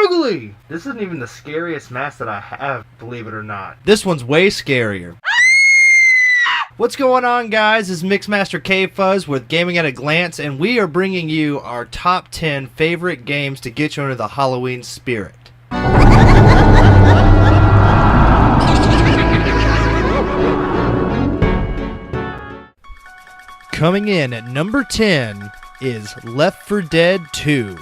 Googly! This isn't even the scariest mask that I have, believe it or not. This one's way scarier. What's going on, guys? This is Mixmaster K-Fuzz with Gaming at a Glance, and we are bringing you our top 10 favorite games to get you into the Halloween spirit. Coming in at number 10 is Left 4 Dead 2.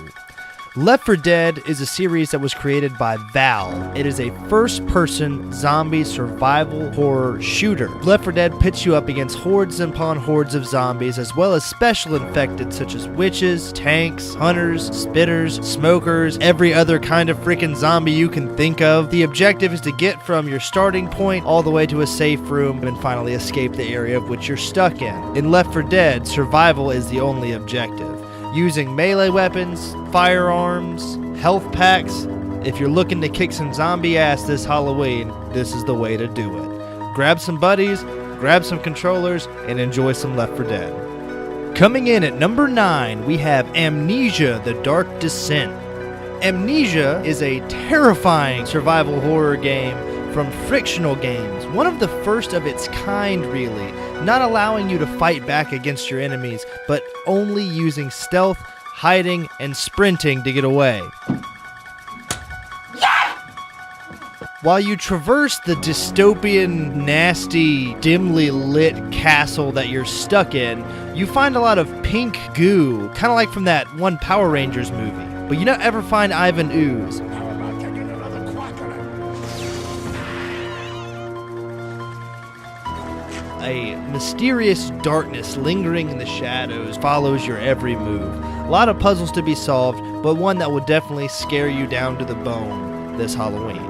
Left 4 Dead is a series that was created by Valve. It is a first-person zombie survival horror shooter. Left 4 Dead pits you up against hordes upon hordes of zombies, as well as special infected such as witches, tanks, hunters, spitters, smokers, every other kind of freaking zombie you can think of. The objective is to get from your starting point all the way to a safe room and finally escape the area of which you're stuck in. In Left 4 Dead, survival is the only objective. Using melee weapons, firearms, health packs. If you're looking to kick some zombie ass this Halloween, this is the way to do it. Grab some buddies, grab some controllers, and enjoy some Left 4 Dead. Coming in at number 9, we have Amnesia: The Dark Descent. Amnesia is a terrifying survival horror game from Frictional Games, one of the first of its kind, really, not allowing you to fight back against your enemies, but only using stealth, hiding, and sprinting to get away. While you traverse the dystopian, nasty, dimly lit castle that you're stuck in, you find a lot of pink goo, kind of like from that one Power Rangers movie, but you don't ever find Ivan Ooze. A mysterious darkness lingering in the shadows follows your every move. A lot of puzzles to be solved, but one that will definitely scare you down to the bone this Halloween.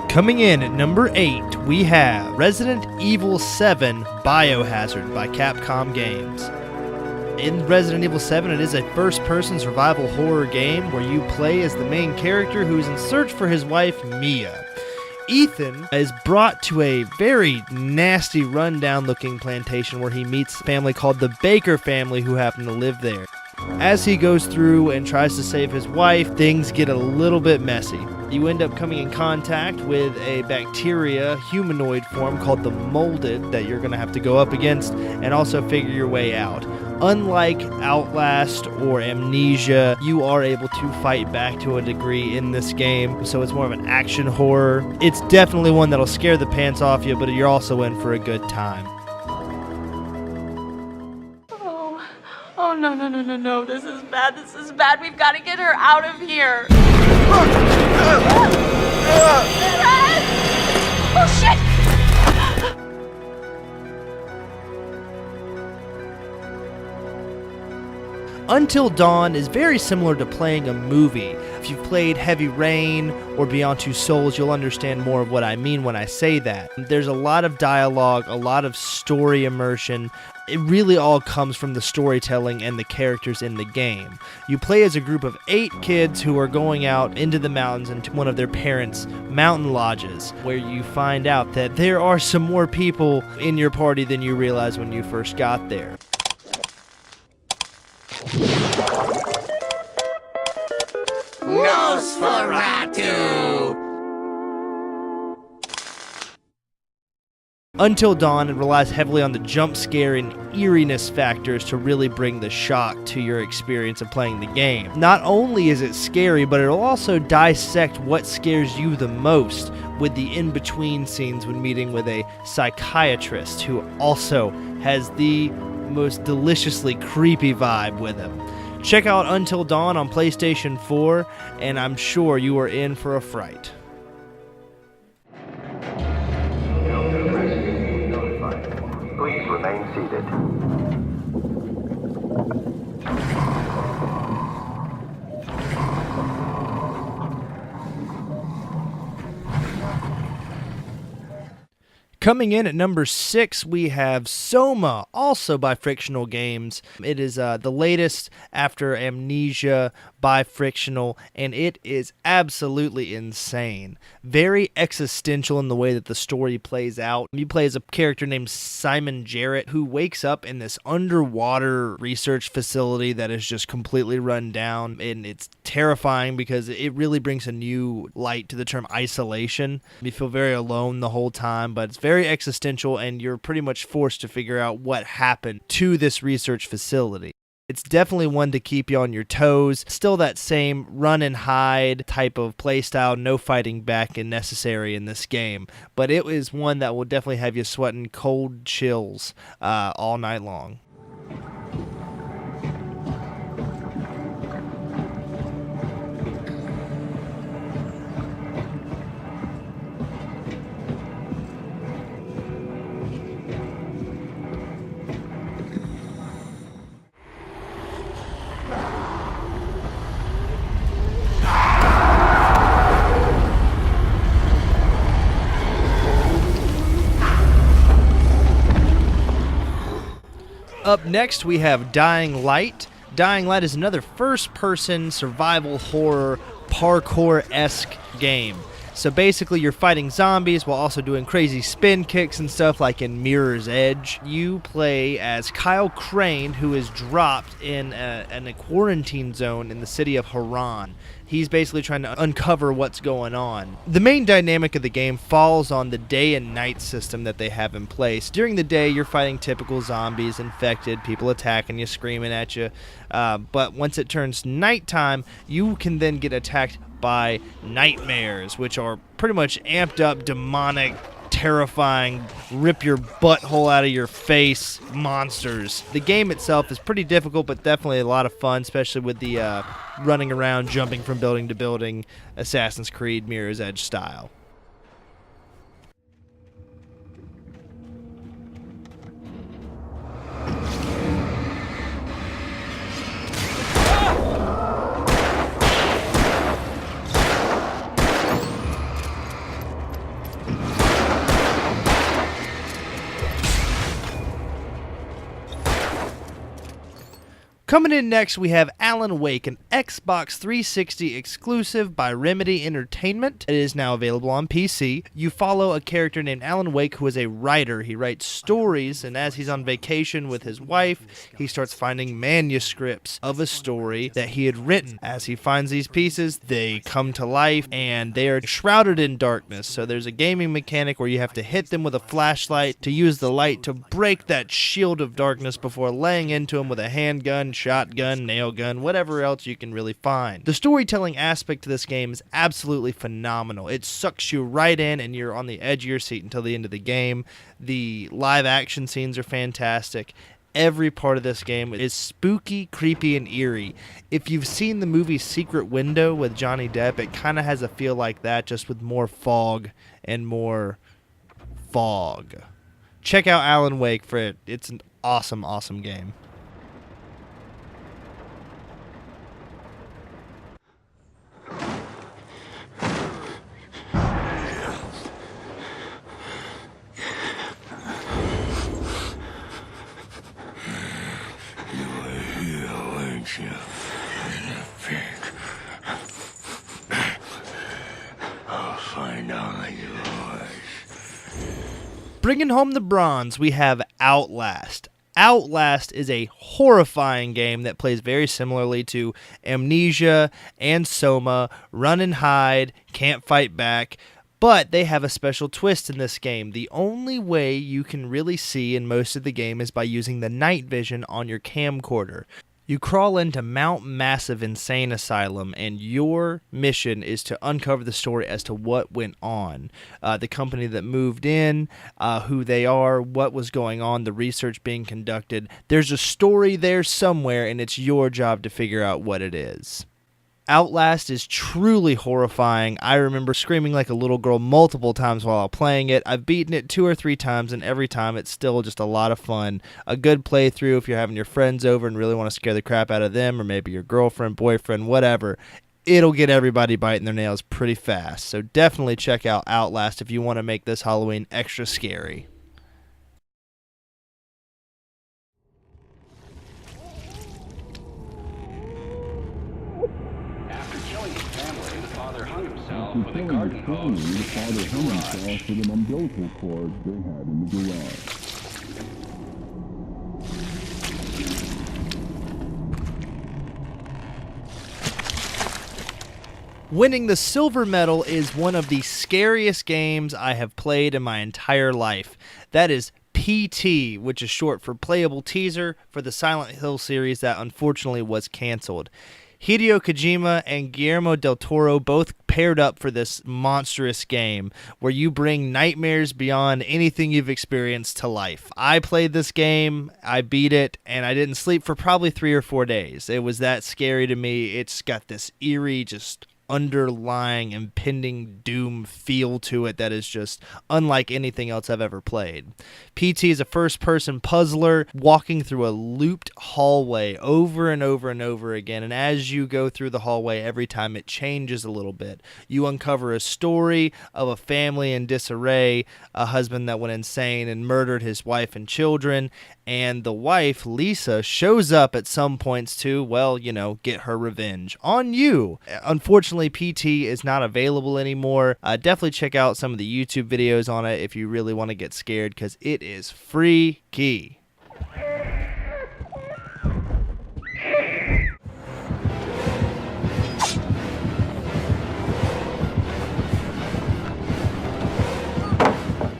Coming in at number 8, we have Resident Evil 7 Biohazard by Capcom Games. In Resident Evil 7, it is a first-person survival horror game where you play as the main character who is in search for his wife, Mia. Ethan is brought to a very nasty, rundown-looking plantation where he meets a family called the Baker family who happen to live there. As he goes through and tries to save his wife, things get a little bit messy. You end up coming in contact with a bacteria humanoid form called the Molded that you're going to have to go up against and also figure your way out. Unlike Outlast or Amnesia, you are able to fight back to a degree in this game, so it's more of an action horror. It's definitely one that'll scare the pants off you, but you're also in for a good time. Oh, no, this is bad, we've got to get her out of here. Oh, shit! Until Dawn is very similar to playing a movie. If you've played Heavy Rain or Beyond Two Souls, you'll understand more of what I mean when I say that. There's a lot of dialogue, a lot of story immersion. It really all comes from the storytelling and the characters in the game. You play as a group of 8 kids who are going out into the mountains into one of their parents' mountain lodges, where you find out that there are some more people in your party than you realized when you first got there. Nosferatu! Until Dawn, it relies heavily on the jump scare and eeriness factors to really bring the shock to your experience of playing the game. Not only is it scary, but it'll also dissect what scares you the most with the in-between scenes when meeting with a psychiatrist who also has the most deliciously creepy vibe with him. Check out Until Dawn on PlayStation 4, and I'm sure you are in for a fright. Please remain seated. Coming in at number 6, we have Soma, also by Frictional Games. It is the latest after Amnesia bi-frictional, and it is absolutely insane. Very existential in the way that the story plays out. You play as a character named Simon Jarrett who wakes up in this underwater research facility that is just completely run down, and it's terrifying because it really brings a new light to the term isolation. You feel very alone the whole time, but it's very existential, and you're pretty much forced to figure out what happened to this research facility. It's definitely one to keep you on your toes. Still that same run and hide type of playstyle, no fighting back is necessary in this game. But it is one that will definitely have you sweating cold chills all night long. Up next, we have Dying Light. Dying Light is another first-person survival horror parkour-esque game. So basically, you're fighting zombies while also doing crazy spin kicks and stuff like in Mirror's Edge. You play as Kyle Crane, who is dropped in a quarantine zone in the city of Haran. He's basically trying to uncover what's going on. The main dynamic of the game falls on the day and night system that they have in place. During the day, you're fighting typical zombies, infected, people attacking you, screaming at you. But once it turns nighttime, you can then get attacked by nightmares, which are pretty much amped up, demonic, terrifying, rip your butthole out of your face monsters. The game itself is pretty difficult, but definitely a lot of fun, especially with the running around, jumping from building to building, Assassin's Creed Mirror's Edge style. Coming in next, we have Alan Wake, an Xbox 360 exclusive by Remedy Entertainment. It is now available on PC. You follow a character named Alan Wake who is a writer. He writes stories, and as he's on vacation with his wife, he starts finding manuscripts of a story that he had written. As he finds these pieces, they come to life, and they are shrouded in darkness. So there's a gaming mechanic where you have to hit them with a flashlight to use the light to break that shield of darkness before laying into them with a handgun, shotgun, nail gun, whatever else you can really find. The storytelling aspect to this game is absolutely phenomenal. It sucks you right in and you're on the edge of your seat until the end of the game. The live action scenes are fantastic. Every part of this game is spooky, creepy, and eerie. If you've seen the movie Secret Window with Johnny Depp, it kind of has a feel like that, just with more fog and more fog. Check out Alan Wake for it. It's an awesome, awesome game. I'll find all yours. Bringing home the bronze, we have Outlast. Outlast is a horrifying game that plays very similarly to Amnesia and Soma, run and hide, can't fight back, but they have a special twist in this game. The only way you can really see in most of the game is by using the night vision on your camcorder. You crawl into Mount Massive Insane Asylum, and your mission is to uncover the story as to what went on. The company that moved in, who they are, what was going on, the research being conducted. There's a story there somewhere, and it's your job to figure out what it is. Outlast is truly horrifying. I remember screaming like a little girl multiple times while playing it. I've beaten it 2 or 3 times, and every time it's still just a lot of fun. A good playthrough if you're having your friends over and really want to scare the crap out of them, or maybe your girlfriend, boyfriend, whatever. It'll get everybody biting their nails pretty fast. So definitely check out Outlast if you want to make this Halloween extra scary. killing his family, the father hung himself with a garden hose in the garage. with an umbilical cord they had in the garage. Winning the silver medal is one of the scariest games I have played in my entire life. That is PT, which is short for Playable Teaser for the Silent Hill series that unfortunately was canceled. Hideo Kojima and Guillermo del Toro both paired up for this monstrous game where you bring nightmares beyond anything you've experienced to life. I played this game, I beat it, and I didn't sleep for probably 3 or 4 days. It was that scary to me. It's got this eerie, just underlying impending doom feel to it that is just unlike anything else I've ever played. PT is a first-person puzzler walking through a looped hallway over and over and over again, and as you go through the hallway, every time it changes a little bit. You uncover a story of a family in disarray, a husband that went insane and murdered his wife and children, and the wife, Lisa, shows up at some points to, well, you know, get her revenge on you. Unfortunately, PT is not available anymore. Definitely check out some of the YouTube videos on it if you really want to get scared, because it is freaky.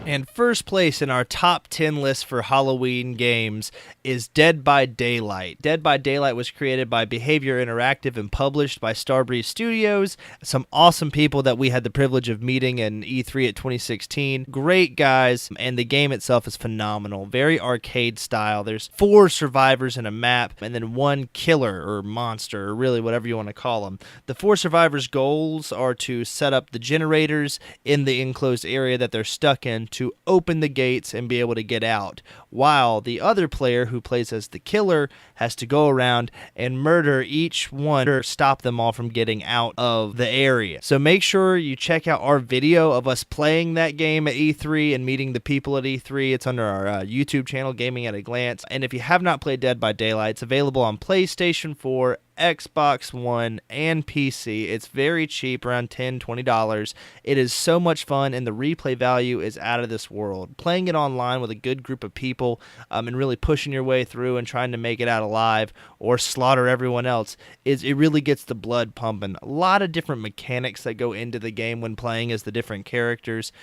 And first place in our top 10 list for Halloween games is Dead by Daylight. Dead by Daylight was created by Behavior Interactive and published by Starbreeze Studios. Some awesome people that we had the privilege of meeting in E3 at 2016. Great guys, and the game itself is phenomenal. Very arcade style. There's 4 survivors in a map, and then 1 killer or monster, or really whatever you want to call them. The 4 survivors' goals are to set up the generators in the enclosed area that they're stuck in to open the gates and be able to get out, while the other player who plays as the killer has to go around and murder each one or stop them all from getting out of the area. So make sure you check out our video of us playing that game at E3 and meeting the people at E3. It's under our YouTube channel, Gaming at a Glance. And if you have not played Dead by Daylight, it's available on PlayStation 4, Xbox One, and PC. It's very cheap, around $10, $20. It is so much fun, and the replay value is out of this world. Playing it online with a good group of people and really pushing your way through and trying to make it out alive or slaughter everyone else, it really gets the blood pumping. A lot of different mechanics that go into the game when playing as the different characters.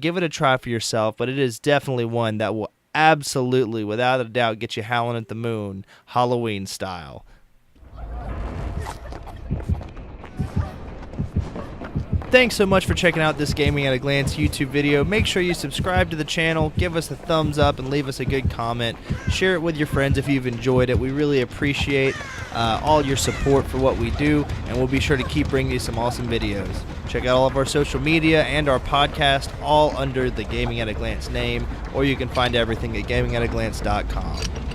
Give it a try for yourself, but it is definitely one that will absolutely, without a doubt, get you howling at the moon, Halloween style. Thanks so much for checking out this Gaming at a Glance YouTube video. Make sure you subscribe to the channel, give us a thumbs up, and leave us a good comment. Share it with your friends if you've enjoyed it. We really appreciate all your support for what we do, and we'll be sure to keep bringing you some awesome videos. Check out all of our social media and our podcast, all under the Gaming at a Glance name, or you can find everything at gamingataglance.com.